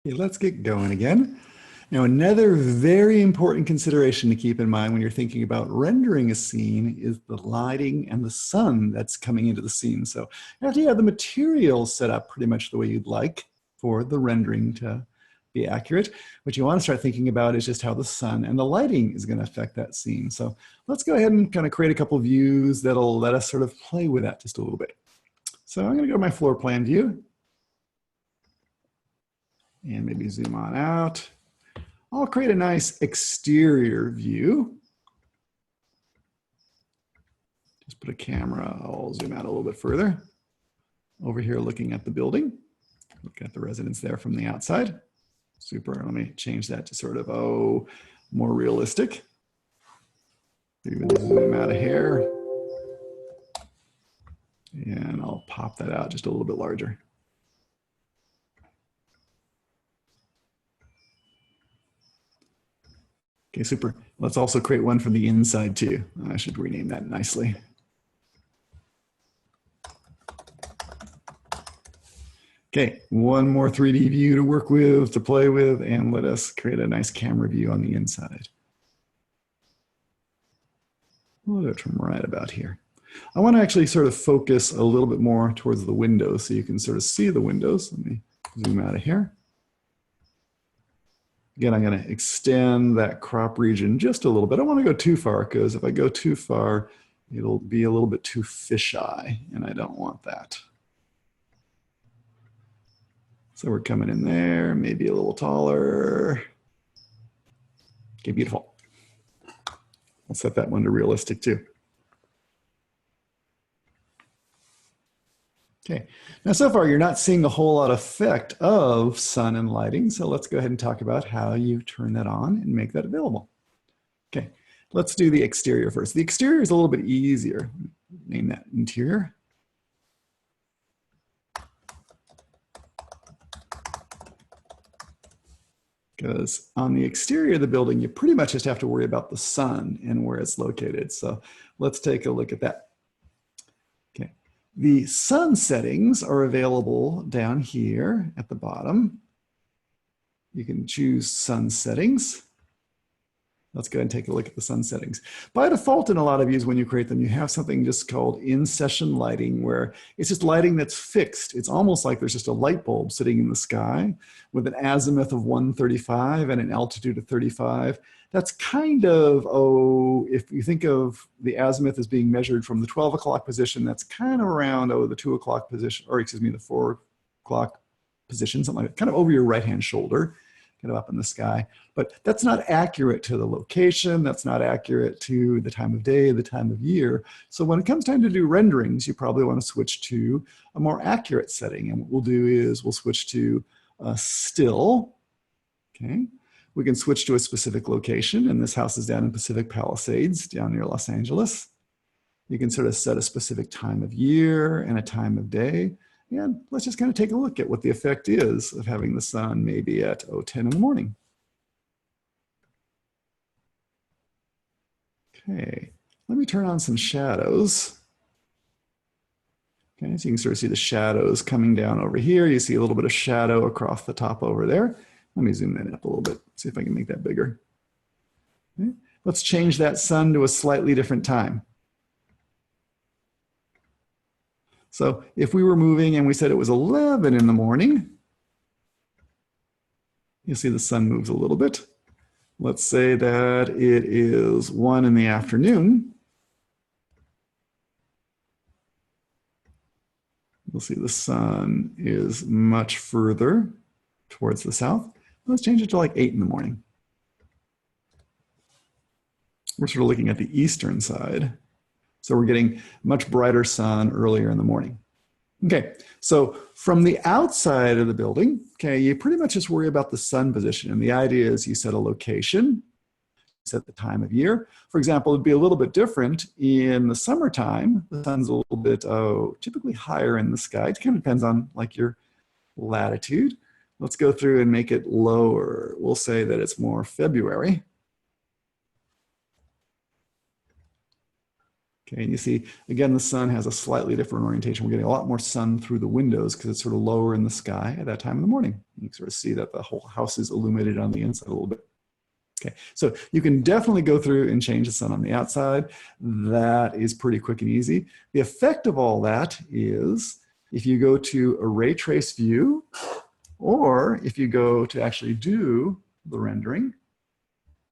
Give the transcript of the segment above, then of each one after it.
Okay, let's get going again. Now, another very important consideration to keep in mind when you're thinking about rendering a scene is the lighting and the sun that's coming into the scene. So after you have the material set up pretty much the way you'd like for the rendering to be accurate, what you want to start thinking about is just how the sun and the lighting is going to affect that scene. So let's go ahead and kind of create a couple of views that'll let us sort of play with that just a little bit. So I'm going to go to my floor plan view and maybe zoom on out. I'll create a nice exterior view. Just put a camera, I'll zoom out a little bit further. Over here looking at the building. Look at the residents there from the outside. Super, let me change that to sort of, more realistic. Even zoom out a hair. And I'll pop that out just a little bit larger. Okay, super. Let's also create one from the inside too. I should rename that nicely. Okay, one more 3D view to work with, to play with, and let us create a nice camera view on the inside. We'll do it from right about here. I want to actually sort of focus a little bit more towards the windows so you can sort of see the windows. Let me zoom out of here. Again, I'm going to extend that crop region just a little bit. I don't want to go too far because if I go too far, it'll be a little bit too fisheye, and I don't want that. So we're coming in there, maybe a little taller. Okay, beautiful. I'll set that one to realistic too. Okay, now so far you're not seeing a whole lot of effect of sun and lighting, so let's go ahead and talk about how you turn that on and make that available. Okay, let's do the exterior first. The exterior is a little bit easier. Name that interior. Because on the exterior of the building, you pretty much just have to worry about the sun and where it's located. So let's take a look at that. Okay. The sun settings are available down here at the bottom. You can choose sun settings. Let's go ahead and take a look at the sun settings. By default, in a lot of views, when you create them, you have something just called in-session lighting, where it's just lighting that's fixed. It's almost like there's just a light bulb sitting in the sky with an azimuth of 135 and an altitude of 35. That's kind of, if you think of the azimuth as being measured from the 12 o'clock position, that's kind of around, the 2 o'clock position, or excuse me, the 4 o'clock position, something like that, kind of over your right-hand shoulder. Kind of up in the sky, but that's not accurate to the location. That's not accurate to the time of day, the time of year. So when it comes time to do renderings, you probably want to switch to a more accurate setting. And what we'll do is we'll switch to still. Okay, we can switch to a specific location, and this house is down in Pacific Palisades, down near Los Angeles. You can sort of set a specific time of year and a time of day. And let's just kind of take a look at what the effect is of having the sun maybe at 10 in the morning. Okay, let me turn on some shadows. Okay, so you can sort of see the shadows coming down over here. You see a little bit of shadow across the top over there. Let me zoom that up a little bit, see if I can make that bigger. Okay. Let's change that sun to a slightly different time. So if we were moving and we said it was 11 in the morning, you'll see the sun moves a little bit. Let's say that it is 1 in the afternoon. You'll see the sun is much further towards the south. Let's change it to like 8 in the morning. We're sort of looking at the eastern side. So we're getting much brighter sun earlier in the morning. Okay, so from the outside of the building, okay, you pretty much just worry about the sun position. And the idea is you set a location, set the time of year. For example, it'd be a little bit different in the summertime. The sun's a little bit, typically higher in the sky. It kind of depends on like your latitude. Let's go through and make it lower. We'll say that it's more February. Okay, and you see, again, the sun has a slightly different orientation. We're getting a lot more sun through the windows because it's sort of lower in the sky at that time of the morning. You can sort of see that the whole house is illuminated on the inside a little bit. Okay, so you can definitely go through and change the sun on the outside. That is pretty quick and easy. The effect of all that is if you go to a ray trace view, or if you go to actually do the rendering,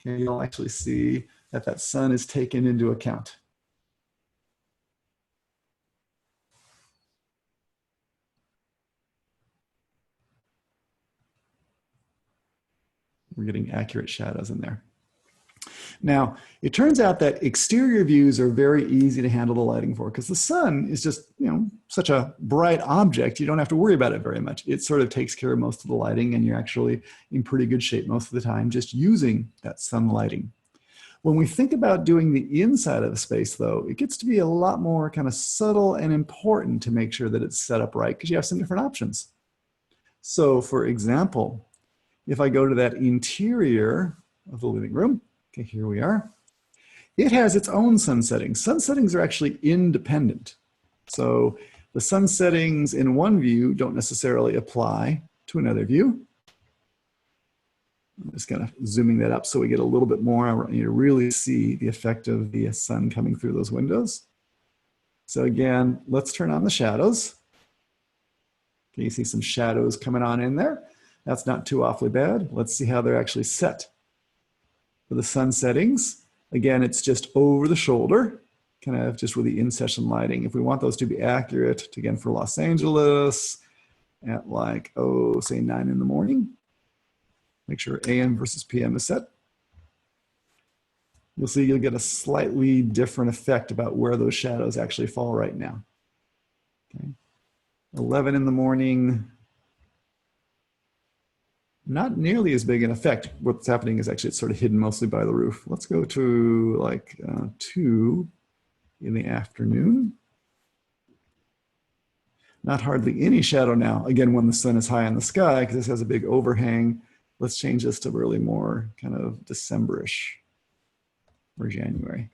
okay, you'll actually see that that sun is taken into account. We're getting accurate shadows in there. Now, it turns out that exterior views are very easy to handle the lighting for because the sun is just, such a bright object. You don't have to worry about it very much. It sort of takes care of most of the lighting, and you're actually in pretty good shape most of the time just using that sun lighting. When we think about doing the inside of the space, though, it gets to be a lot more kind of subtle and important to make sure that it's set up right because you have some different options. So, for example, if I go to that interior of the living room, okay, here we are. It has its own sun settings. Sun settings are actually independent. So the sun settings in one view don't necessarily apply to another view. I'm just kind of zooming that up so we get a little bit more. I want you to really see the effect of the sun coming through those windows. So again, let's turn on the shadows. Okay, you see some shadows coming on in there. That's not too awfully bad. Let's see how they're actually set. For the sun settings, again, it's just over the shoulder, kind of just with the in-session lighting. If we want those to be accurate, again, for Los Angeles, at like, say 9 in the morning, make sure AM versus PM is set. You'll see you'll get a slightly different effect about where those shadows actually fall right now. Okay. 11 in the morning, not nearly as big an effect. What's happening is actually it's sort of hidden mostly by the roof. Let's go to like 2 in the afternoon. Not hardly any shadow now. Again, when the sun is high in the sky, because this has a big overhang. Let's change this to really more kind of December-ish or January.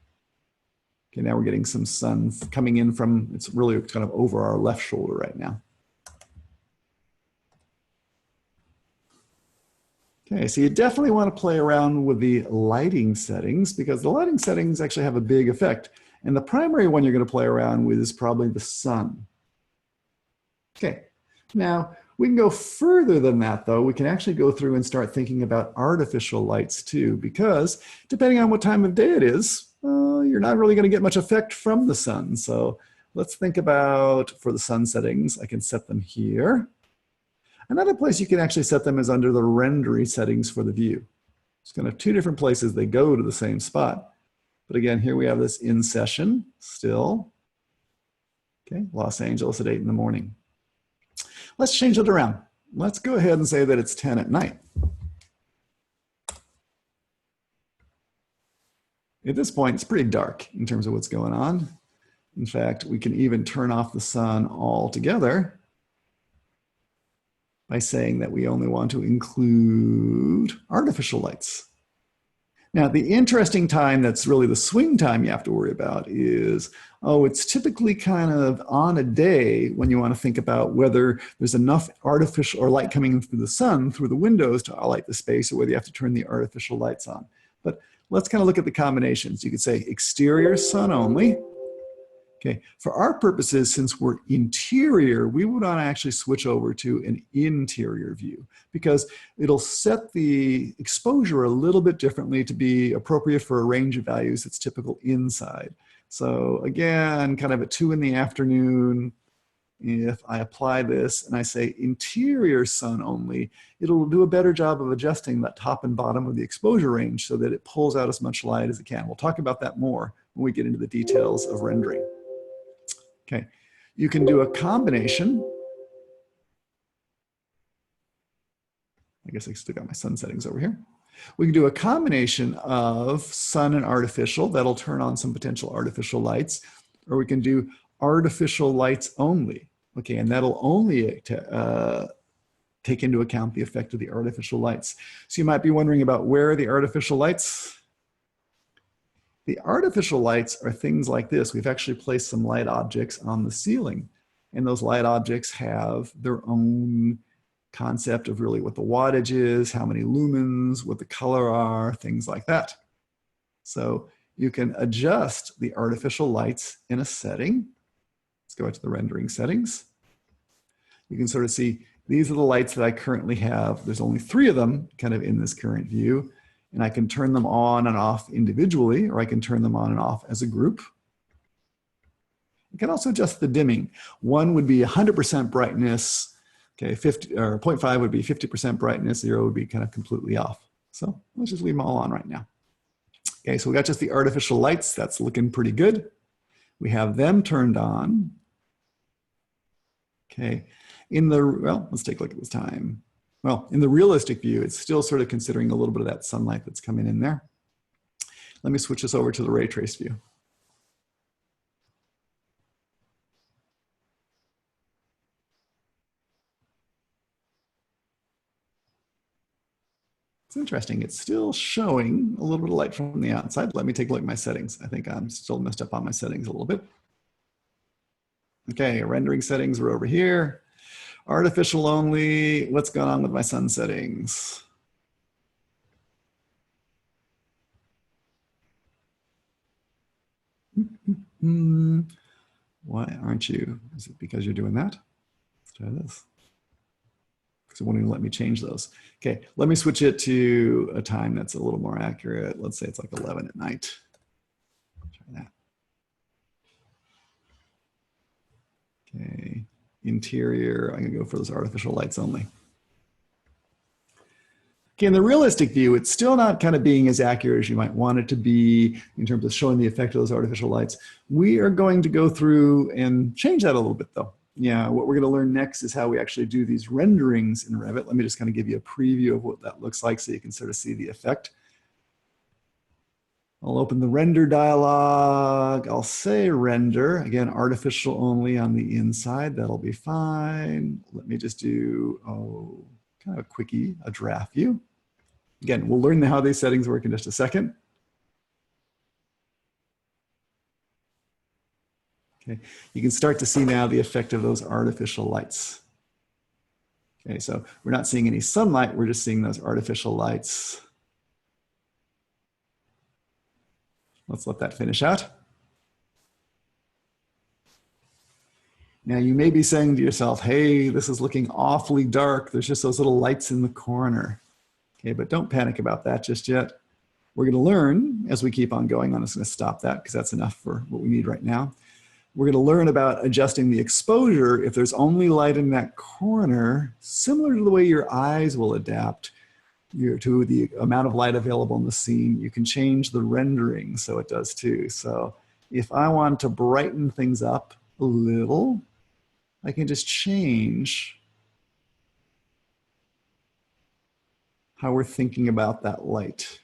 Okay, now we're getting some sun coming in from, it's really kind of over our left shoulder right now. Okay, so you definitely want to play around with the lighting settings because the lighting settings actually have a big effect. And the primary one you're going to play around with is probably the sun. Okay, now we can go further than that though. We can actually go through and start thinking about artificial lights too, because depending on what time of day it is, you're not really going to get much effect from the sun. So let's think about, for the sun settings, I can set them here. Another place you can actually set them is under the rendering settings for the view. It's kind of 2 different places. They go to the same spot. But again, here we have this in session still. Okay, Los Angeles at 8 in the morning. Let's change it around. Let's go ahead and say that it's 10 at night. At this point, it's pretty dark in terms of what's going on. In fact, we can even turn off the sun altogether by saying that we only want to include artificial lights. Now, the interesting time that's really the swing time you have to worry about is, it's typically kind of on a day when you want to think about whether there's enough artificial or light coming in through the sun, through the windows to light the space, or whether you have to turn the artificial lights on. But let's kind of look at the combinations. You could say exterior sun only. Okay, for our purposes, since we're interior, we would want to actually switch over to an interior view because it'll set the exposure a little bit differently to be appropriate for a range of values that's typical inside. So again, kind of at 2 in the afternoon, if I apply this and I say interior sun only, it'll do a better job of adjusting that top and bottom of the exposure range so that it pulls out as much light as it can. We'll talk about that more when we get into the details of rendering. Okay, you can do a combination. I guess I still got my sun settings over here. We can do a combination of sun and artificial. That'll turn on some potential artificial lights. Or we can do artificial lights only. Okay, and that'll only take into account the effect of the artificial lights. So you might be wondering about where are the artificial lights? The artificial lights are things like this. We've actually placed some light objects on the ceiling, and those light objects have their own concept of really what the wattage is, how many lumens, what the color are, things like that. So you can adjust the artificial lights in a setting. Let's go into the rendering settings. You can sort of see these are the lights that I currently have. There's only 3 of them kind of in this current view, and I can turn them on and off individually, or I can turn them on and off as a group. You can also adjust the dimming. 1 would be 100% brightness. Okay, 0.5 would be 50% brightness. 0 would be kind of completely off. So let's just leave them all on right now. Okay, so we got just the artificial lights. That's looking pretty good. We have them turned on. Okay, let's take a look at this time. Well, in the realistic view, it's still sort of considering a little bit of that sunlight that's coming in there. Let me switch this over to the ray trace view. It's interesting, it's still showing a little bit of light from the outside. Let me take a look at my settings. I think I'm still messed up on my settings a little bit. Okay, rendering settings are over here. Artificial only, what's going on with my sun settings? Why aren't you? Is it because you're doing that? Let's try this. Because it won't even let me change those. Okay, let me switch it to a time that's a little more accurate. Let's say it's like 11 at night. Try that. Okay, interior, I'm gonna go for those artificial lights only. Okay, in the realistic view, it's still not kind of being as accurate as you might want it to be in terms of showing the effect of those artificial lights. We are going to go through and change that a little bit though. Yeah, what we're going to learn next is how we actually do these renderings in Revit. Let me just kind of give you a preview of what that looks like so you can sort of see the effect. I'll open the render dialog. I'll say render, again, artificial only on the inside. That'll be fine. Let me just do, kind of a quickie, a draft view. Again, we'll learn how these settings work in just a second. Okay, you can start to see now the effect of those artificial lights. Okay, so we're not seeing any sunlight, we're just seeing those artificial lights. Let's let that finish out. Now you may be saying to yourself, hey, this is looking awfully dark. There's just those little lights in the corner. Okay, but don't panic about that just yet. We're gonna learn as we keep on going. I'm just gonna stop that because that's enough for what we need right now. We're going to learn about adjusting the exposure if there's only light in that corner, similar to the way your eyes will adapt to the amount of light available in the scene. You can change the rendering so it does too. So if I want to brighten things up a little, I can just change how we're thinking about that light.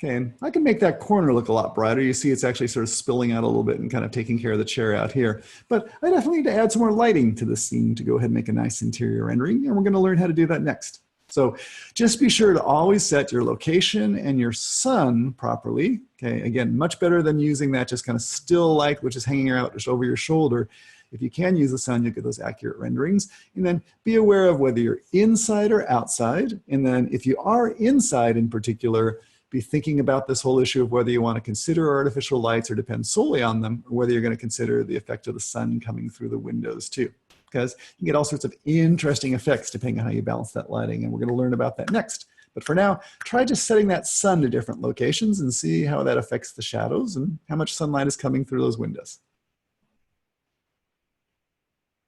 Okay, and I can make that corner look a lot brighter. You see it's actually sort of spilling out a little bit and kind of taking care of the chair out here. But I definitely need to add some more lighting to the scene to go ahead and make a nice interior rendering, and we're going to learn how to do that next. So just be sure to always set your location and your sun properly. Okay, again, much better than using that just kind of still light, which is hanging out just over your shoulder. If you can use the sun, you'll get those accurate renderings. And then be aware of whether you're inside or outside. And then if you are inside in particular, be thinking about this whole issue of whether you want to consider artificial lights or depend solely on them, or whether you're going to consider the effect of the sun coming through the windows too. Because you get all sorts of interesting effects depending on how you balance that lighting, and we're going to learn about that next. But for now, try just setting that sun to different locations and see how that affects the shadows and how much sunlight is coming through those windows.